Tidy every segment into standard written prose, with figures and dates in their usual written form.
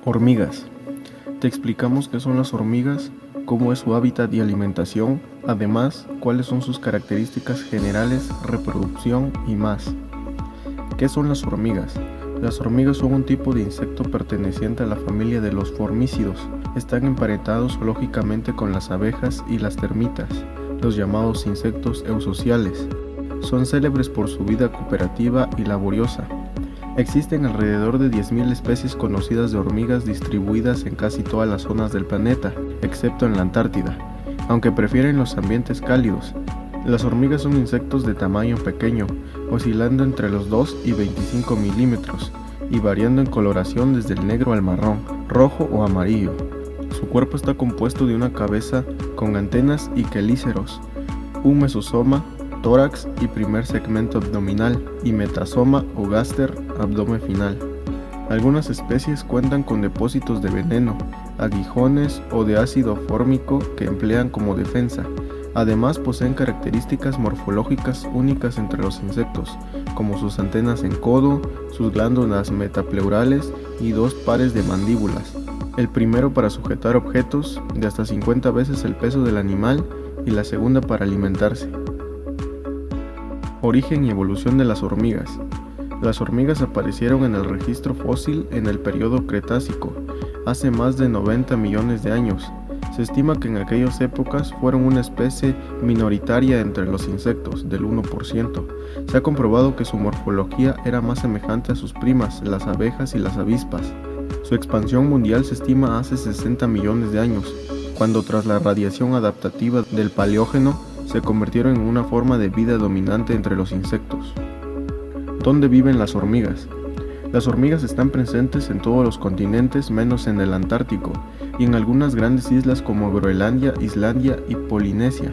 Hormigas. Te explicamos qué son las hormigas, cómo es su hábitat y alimentación, además, cuáles son sus características generales, reproducción y más. ¿Qué son las hormigas? Las hormigas son un tipo de insecto perteneciente a la familia de los formícidos. Están emparentados zoológicamente con las abejas y las termitas, los llamados insectos eusociales. Son célebres por su vida cooperativa y laboriosa. Existen alrededor de 10.000 especies conocidas de hormigas distribuidas en casi todas las zonas del planeta, excepto en la Antártida, aunque prefieren los ambientes cálidos. Las hormigas son insectos de tamaño pequeño, oscilando entre los 2 y 25 milímetros, y variando en coloración desde el negro al marrón, rojo o amarillo. Su cuerpo está compuesto de una cabeza con antenas y quelíceros, un mesosoma, tórax y primer segmento abdominal, y metasoma o gáster, abdomen final. Algunas especies cuentan con depósitos de veneno, aguijones o de ácido fórmico que emplean como defensa. Además poseen características morfológicas únicas entre los insectos, como sus antenas en codo, sus glándulas metapleurales y 2 pares de mandíbulas. El primero para sujetar objetos de hasta 50 veces el peso del animal y la segunda para alimentarse. Origen y evolución de las hormigas. Las hormigas aparecieron en el registro fósil en el período Cretácico, hace más de 90 millones de años. Se estima que en aquellas épocas fueron una especie minoritaria entre los insectos, del 1%. Se ha comprobado que su morfología era más semejante a sus primas, las abejas y las avispas. Su expansión mundial se estima hace 60 millones de años, cuando tras la radiación adaptativa del Paleógeno se convirtieron en una forma de vida dominante entre los insectos. ¿Dónde viven las hormigas? Las hormigas están presentes en todos los continentes menos en el Antártico y en algunas grandes islas como Groenlandia, Islandia y Polinesia.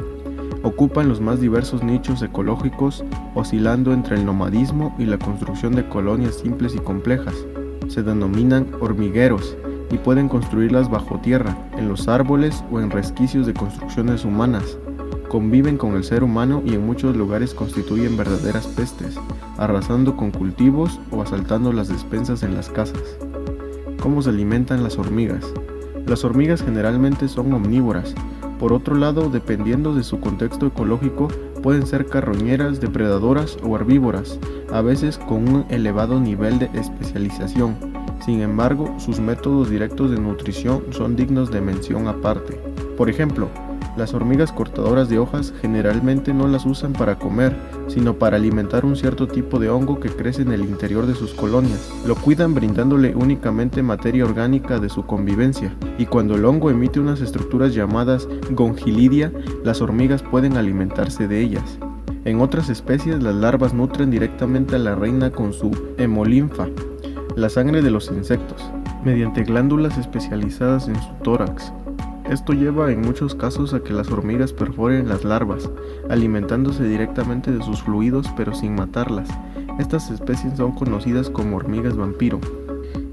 Ocupan los más diversos nichos ecológicos, oscilando entre el nomadismo y la construcción de colonias simples y complejas. Se denominan hormigueros y pueden construirlas bajo tierra, en los árboles o en resquicios de construcciones humanas. Conviven con el ser humano y en muchos lugares constituyen verdaderas pestes, arrasando con cultivos o asaltando las despensas en las casas. ¿Cómo se alimentan las hormigas? Las hormigas generalmente son omnívoras. Por otro lado, dependiendo de su contexto ecológico, pueden ser carroñeras, depredadoras o herbívoras, a veces con un elevado nivel de especialización. Sin embargo, sus métodos directos de nutrición son dignos de mención aparte. Por ejemplo, las hormigas cortadoras de hojas generalmente no las usan para comer, sino para alimentar un cierto tipo de hongo que crece en el interior de sus colonias. Lo cuidan brindándole únicamente materia orgánica de su convivencia, y cuando el hongo emite unas estructuras llamadas gongilidia, las hormigas pueden alimentarse de ellas. En otras especies, las larvas nutren directamente a la reina con su hemolinfa, la sangre de los insectos, mediante glándulas especializadas en su tórax. Esto lleva en muchos casos a que las hormigas perforen las larvas, alimentándose directamente de sus fluidos pero sin matarlas. Estas especies son conocidas como hormigas vampiro.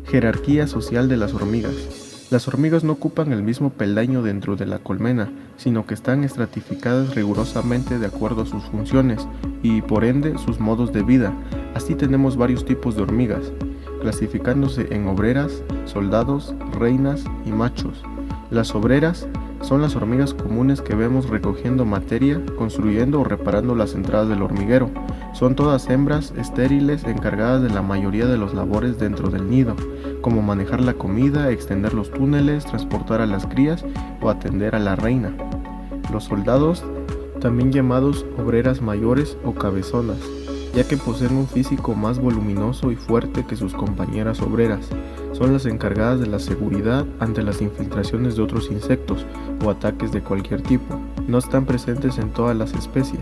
Jerarquía social de las hormigas. Las hormigas no ocupan el mismo peldaño dentro de la colmena, sino que están estratificadas rigurosamente de acuerdo a sus funciones y, por ende, sus modos de vida. Así tenemos varios tipos de hormigas, clasificándose en obreras, soldados, reinas y machos. Las obreras son las hormigas comunes que vemos recogiendo materia, construyendo o reparando las entradas del hormiguero. Son todas hembras estériles encargadas de la mayoría de los labores dentro del nido, como manejar la comida, extender los túneles, transportar a las crías o atender a la reina. Los soldados, también llamados obreras mayores o cabezonas, ya que poseen un físico más voluminoso y fuerte que sus compañeras obreras. Son las encargadas de la seguridad ante las infiltraciones de otros insectos o ataques de cualquier tipo. No están presentes en todas las especies.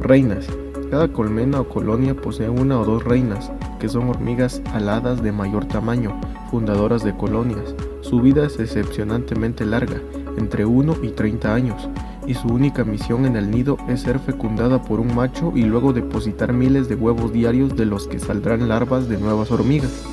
Reinas. Cada colmena o colonia posee una o dos reinas, que son hormigas aladas de mayor tamaño, fundadoras de colonias. Su vida es excepcionalmente larga, entre 1 y 30 años, y su única misión en el nido es ser fecundada por un macho y luego depositar miles de huevos diarios de los que saldrán larvas de nuevas hormigas.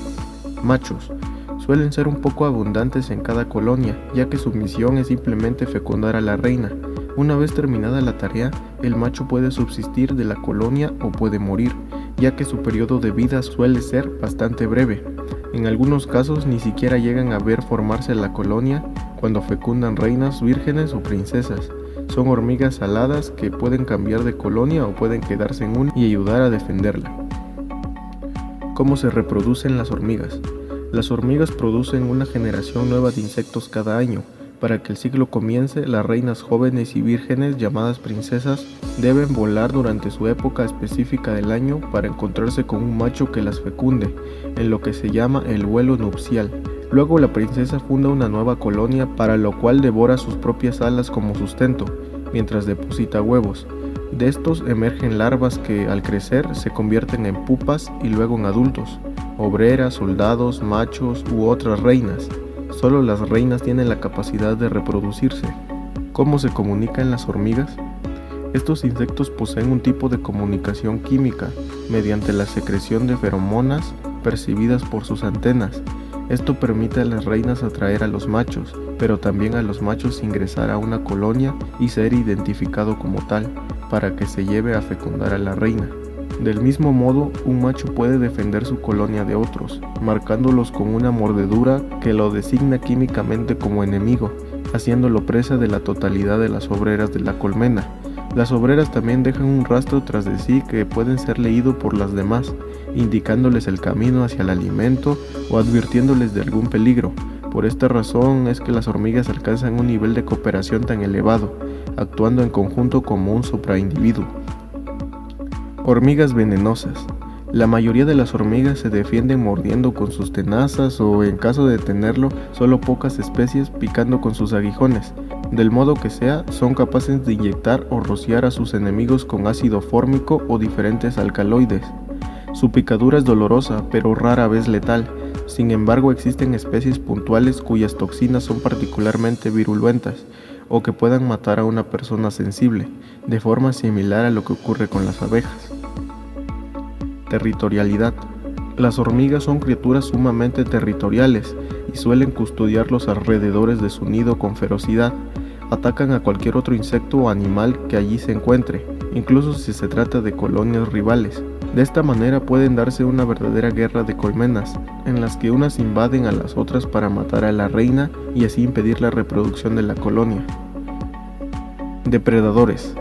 Machos. Suelen ser un poco abundantes en cada colonia, ya que su misión es simplemente fecundar a la reina. Una vez terminada la tarea, el macho puede subsistir de la colonia o puede morir. ya que su periodo de vida suele ser bastante breve. En algunos casos ni siquiera llegan a ver formarse la colonia cuando fecundan reinas vírgenes o princesas. Son hormigas aladas que pueden cambiar de colonia o pueden quedarse en una y ayudar a defenderla. ¿Cómo se reproducen las hormigas? Las hormigas producen una generación nueva de insectos cada año. Para que el ciclo comience, las reinas jóvenes y vírgenes, llamadas princesas, deben volar durante su época específica del año para encontrarse con un macho que las fecunde, en lo que se llama el vuelo nupcial. Luego la princesa funda una nueva colonia, para lo cual devora sus propias alas como sustento, mientras deposita huevos. De estos emergen larvas que, al crecer, se convierten en pupas y luego en adultos, obreras, soldados, machos u otras reinas. Solo las reinas tienen la capacidad de reproducirse. ¿Cómo se comunican las hormigas? Estos insectos poseen un tipo de comunicación química mediante la secreción de feromonas percibidas por sus antenas. Esto permite a las reinas atraer a los machos, pero también a los machos ingresar a una colonia y ser identificado como tal, para que se lleve a fecundar a la reina. Del mismo modo, un macho puede defender su colonia de otros, marcándolos con una mordedura que lo designa químicamente como enemigo, haciéndolo presa de la totalidad de las obreras de la colmena. Las obreras también dejan un rastro tras de sí que pueden ser leído por las demás, indicándoles el camino hacia el alimento o advirtiéndoles de algún peligro. Por esta razón es que las hormigas alcanzan un nivel de cooperación tan elevado, actuando en conjunto como un supraindividuo. Hormigas venenosas. La mayoría de las hormigas se defienden mordiendo con sus tenazas o, en caso de tenerlo, solo pocas especies picando con sus aguijones. Del modo que sea, son capaces de inyectar o rociar a sus enemigos con ácido fórmico o diferentes alcaloides. Su picadura es dolorosa, pero rara vez letal. Sin embargo, existen especies puntuales cuyas toxinas son particularmente virulentas o que puedan matar a una persona sensible, de forma similar a lo que ocurre con las abejas. Territorialidad. Las hormigas son criaturas sumamente territoriales y suelen custodiar los alrededores de su nido con ferocidad. Atacan a cualquier otro insecto o animal que allí se encuentre, incluso si se trata de colonias rivales. De esta manera pueden darse una verdadera guerra de colmenas, en las que unas invaden a las otras para matar a la reina y así impedir la reproducción de la colonia. Depredadores.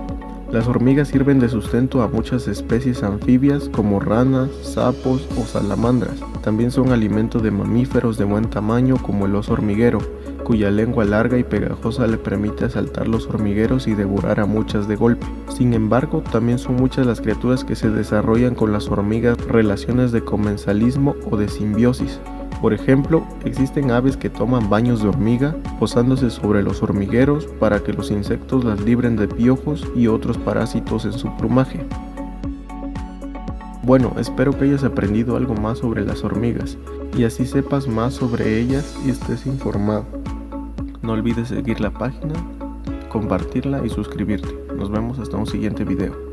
Las hormigas sirven de sustento a muchas especies anfibias como ranas, sapos o salamandras. También son alimento de mamíferos de buen tamaño como el oso hormiguero, cuya lengua larga y pegajosa le permite asaltar los hormigueros y devorar a muchas de golpe. Sin embargo, también son muchas las criaturas que se desarrollan con las hormigas relaciones de comensalismo o de simbiosis. Por ejemplo, existen aves que toman baños de hormiga, posándose sobre los hormigueros para que los insectos las libren de piojos y otros parásitos en su plumaje. Bueno, espero que hayas aprendido algo más sobre las hormigas y así sepas más sobre ellas y estés informado. No olvides seguir la página, compartirla y suscribirte. Nos vemos hasta un siguiente video.